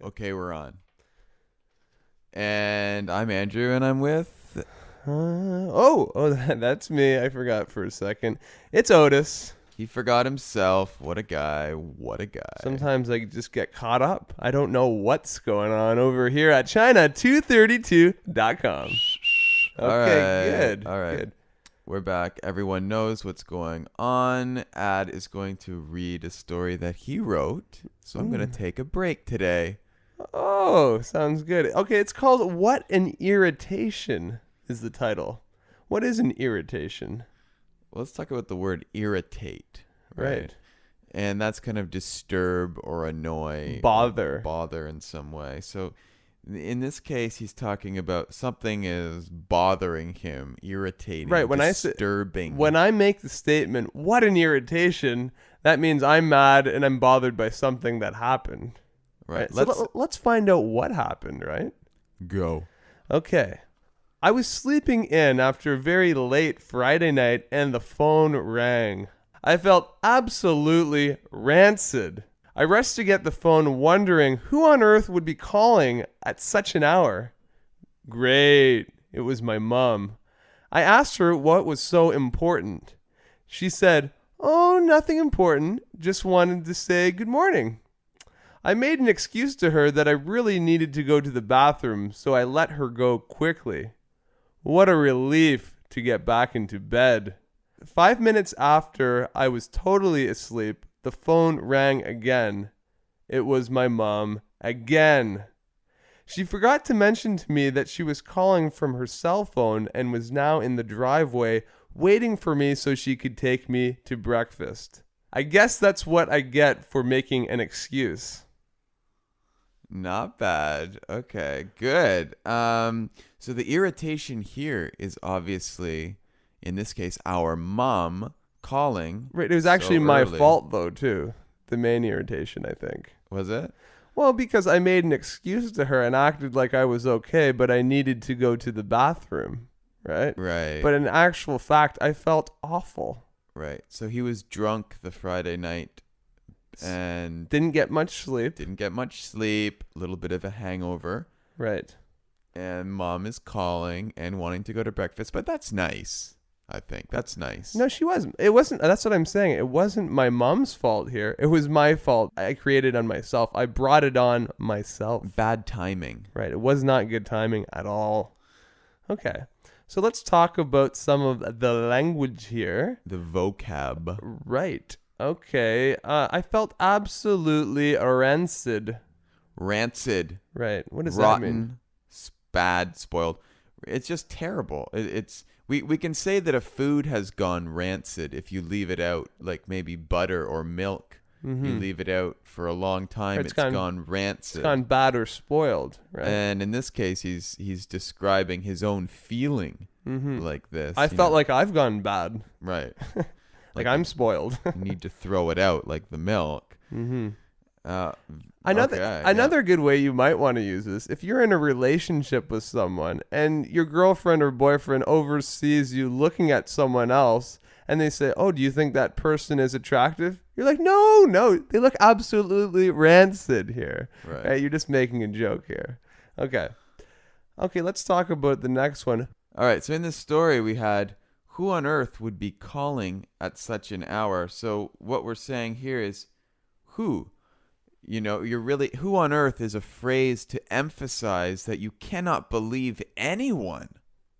Okay, we're on. And I'm Andrew, and I'm with... That's me. I forgot for a second. It's Otis. He forgot himself. What a guy. What a guy. Sometimes I just get caught up. I don't know what's going on over here at China232.com. Good. All right. Good. We're back. Everyone knows what's going on. Ad is going to read a story that he wrote. So I'm going to take a break today. Oh, sounds good. Okay, it's called What an Irritation is the title. What is an irritation? Well, let's talk about the word irritate. Right. And that's kind of disturb or annoy. Bother. Bother in some way. So in this case, he's talking about something is bothering him, irritating, right, disturbing. When I make the statement, what an irritation, that means I'm mad and I'm bothered by something that happened. Right. Let's find out what happened, right? Go. Okay. I was sleeping in after a very late Friday night and the phone rang. I felt absolutely rancid. I rushed to get the phone wondering who on earth would be calling at such an hour. Great. It was my mom. I asked her what was so important. She said, "Oh, nothing important. Just wanted to say good morning." I made an excuse to her that I really needed to go to the bathroom, so I let her go quickly. What a relief to get back into bed. 5 minutes after I was totally asleep, the phone rang again. It was my mom again. She forgot to mention to me that she was calling from her cell phone and was now in the driveway waiting for me so she could take me to breakfast. I guess that's what I get for making an excuse. Not bad. Okay, good. So the irritation here is obviously, in this case, our mom calling. Right, it was actually my early. fault though too. The main irritation, I think. Was it? Well, because I made an excuse to her and acted like I was okay, but I needed to go to the bathroom, right? Right. But in actual fact, I felt awful. Right. So he was drunk the Friday night and Didn't get much sleep. a little bit of a hangover. Right. And mom is calling and wanting to go to breakfast, but that's nice. I think that's nice. No, she wasn't. It wasn't. That's what I'm saying. It wasn't my mom's fault here. It was my fault. I created it on myself. I brought it on myself. Bad timing. Right. It was not good timing at all. Okay. So let's talk about some of the language here. The vocab. Right. Okay. I felt absolutely rancid. Rancid. Right. What does rotten, that mean? bad, spoiled. It's just terrible. We can say that a food has gone rancid if you leave it out, like maybe butter or milk. Mm-hmm. You leave it out for a long time, it's gone rancid. It's gone bad or spoiled, right? And in this case, he's describing his own feeling like this. I felt like I've gone bad. Right. Like I'm spoiled. You need to throw it out like the milk. Mm-hmm. Okay, Another good way you might want to use this, if you're in a relationship with someone and your girlfriend or boyfriend oversees you looking at someone else and they say, "Oh, do you think that person is attractive?" You're like, no, they look absolutely rancid here. Right. You're just making a joke here. Okay, let's talk about the next one. All right, so in this story we had, who on earth would be calling at such an hour? So what we're saying here is, who? You know, who on earth is a phrase to emphasize that you cannot believe anyone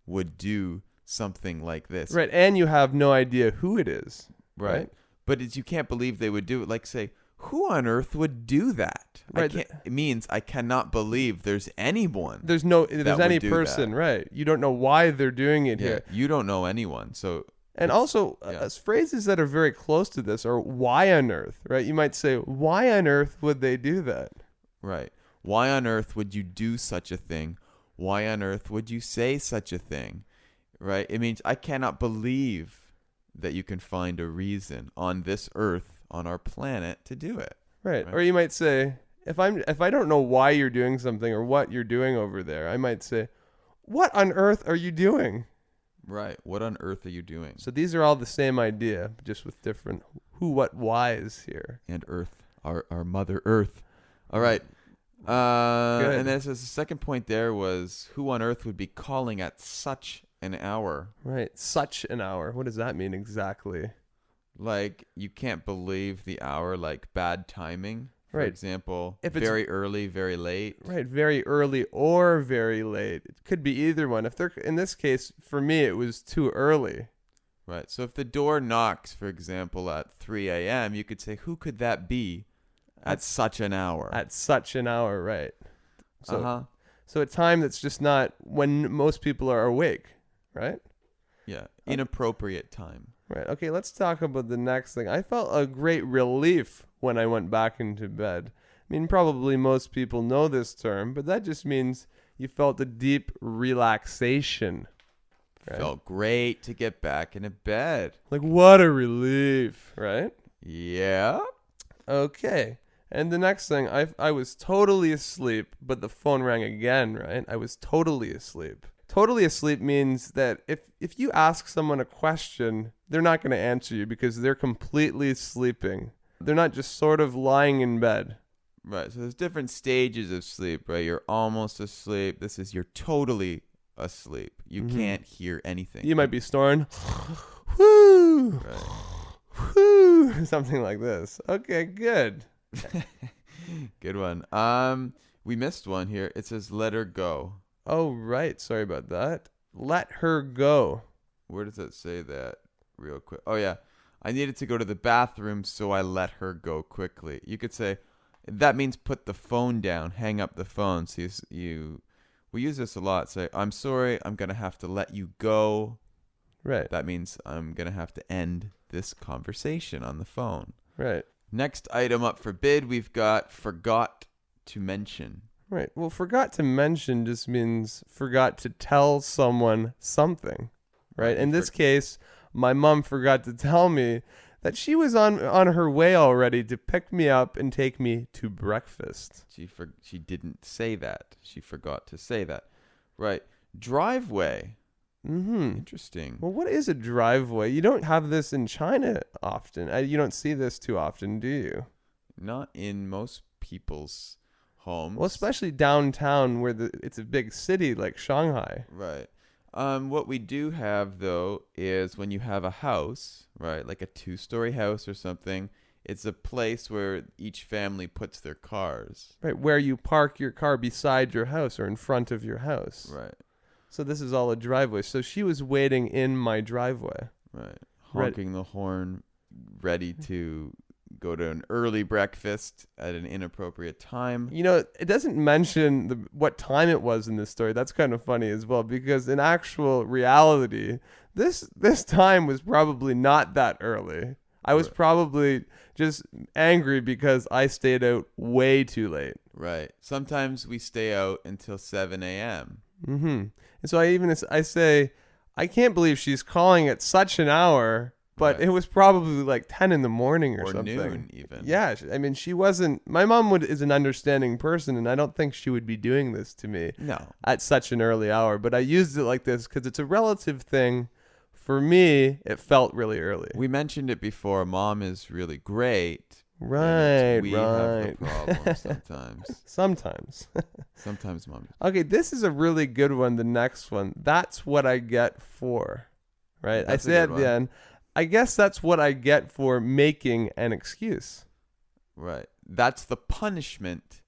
would do something like this. Right, and you have no idea who it is. Right? But you can't believe they would do it. Like, say, who on earth would do that? Right. It means I cannot believe there's anyone. There's any person, that. right? You don't know why they're doing it here. You don't know anyone. So and also, phrases that are very close to this are why on earth, right? You might say, why on earth would they do that? Right. Why on earth would you do such a thing? Why on earth would you say such a thing? Right? It means I cannot believe that you can find a reason on this earth, on our planet, to do it. Right. Or you might say, if I don't know why you're doing something or what you're doing over there, I might say, what on earth are you doing? Right. What on earth are you doing? So these are all the same idea, just with different who, what, whys here. And earth, our Mother Earth. All right. Good. And then it says the second point there was who on earth would be calling at such an hour? Right. Such an hour. What does that mean exactly? Like, you can't believe the hour, like bad timing. For Right. example, If it's very early, very late. Right, very early or very late. It could be either one. If they're in this case, for me, it was too early. Right. So if the door knocks, for example, at 3 a.m., you could say, who could that be at such an hour? At such an hour, right? So, Uh-huh. so a time that's just not when most people are awake, right? Yeah. Inappropriate time. Right. Okay, let's talk about the next thing. I felt a great relief when I went back into bed. I mean, probably most people know this term, but that just means you felt a deep relaxation. Right? Felt great to get back into bed. Like, what a relief, right? Yeah. Okay. And the next thing, I was totally asleep, but the phone rang again, right? I was totally asleep. Totally asleep means that if you ask someone a question, they're not going to answer you because they're completely sleeping. They're not just sort of lying in bed. Right. So there's different stages of sleep, right? You're almost asleep. This is you're totally asleep. You can't hear anything. You might be snoring. Whoo! Right. Whoo! Something like this. Okay, good. Good one. We missed one here. It says let her go. Oh, right. Sorry about that. Let her go. Where does it say that real quick? Oh, yeah. I needed to go to the bathroom, so I let her go quickly. You could say, that means put the phone down, hang up the phone. So we use this a lot. Say, I'm sorry, I'm going to have to let you go. Right. That means I'm going to have to end this conversation on the phone. Right. Next item up for bid, we've got forgot to mention. Right. Well, forgot to mention just means forgot to tell someone something. Right. In this case, my mom forgot to tell me that she was on her way already to pick me up and take me to breakfast. She didn't say that. She forgot to say that. Right. Driveway. Interesting. Well, what is a driveway? You don't have this in China often. You don't see this too often, do you? Not in most people's homes. Well, especially downtown where it's a big city like Shanghai. Right. What we do have, though, is when you have a house, right, like a 2-story house or something, it's a place where each family puts their cars. Right, where you park your car beside your house or in front of your house. Right. So this is all a driveway. So she was waiting in my driveway. Right. Honking the horn, ready to go to an early breakfast at an inappropriate time. You know, it doesn't mention what time it was in this story. That's kind of funny as well, because in actual reality, this time was probably not that early. I was probably just angry because I stayed out way too late. Right. Sometimes we stay out until 7 a.m. And so I say, I can't believe she's calling at such an hour. But Right. it was probably like 10 in the morning or something. Noon even. Yeah. I mean, she wasn't. My mom is an understanding person, and I don't think she would be doing this to me No. at such an early hour. But I used it like this because it's a relative thing. For me, it felt really early. We mentioned it before. Mom is really great. Right, We right. have the problem sometimes. Sometimes. Sometimes mom. Okay, this is a really good one. The next one. That's what I get for. Right? That's a I say good at one. the end, I guess that's what I get for making an excuse. Right. That's the punishment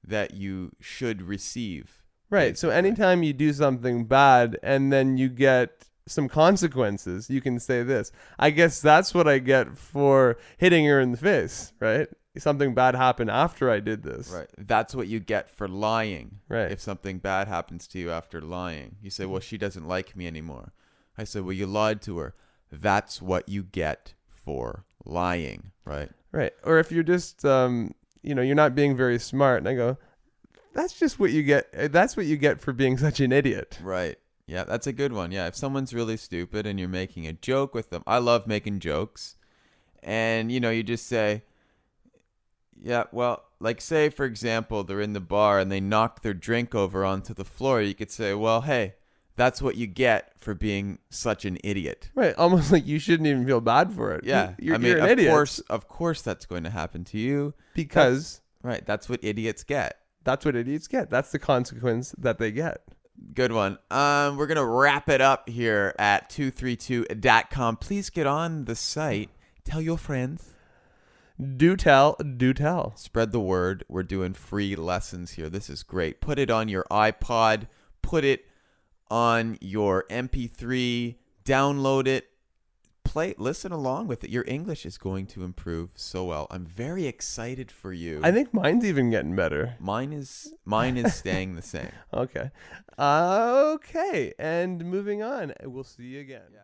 that you should receive. Right. So basically. anytime you do something bad and then you get some consequences, you can say this. I guess that's what I get for hitting her in the face, right? Something bad happened after I did this. Right. That's what you get for lying. Right. If something bad happens to you after lying, you say, well, she doesn't like me anymore. I said, well, you lied to her. That's what you get for lying. Right. Right. Or if you're just, you're not being very smart. And I go, that's just what you get. That's what you get for being such an idiot. Right. Yeah, that's a good one. Yeah, if someone's really stupid and you're making a joke with them. I love making jokes. And, you just say, yeah, well, like say, for example, they're in the bar and they knock their drink over onto the floor. You could say, well, hey, that's what you get for being such an idiot. Right. Almost like you shouldn't even feel bad for it. Yeah. You're I mean, an idiot. of course that's going to happen to you. Because. Right. That's what idiots get. That's what idiots get. That's the consequence that they get. Good one. We're going to wrap it up here at 232.com. Please get on the site. Tell your friends. Do tell, do tell. Spread the word. We're doing free lessons here. This is great. Put it on your iPod. Put it on your MP3. Download it. Listen along with it. Your English is going to improve so well. I'm very excited for you. I think mine's even getting better. Mine is staying the same. Okay. Okay. And moving on. We'll see you again. Yeah.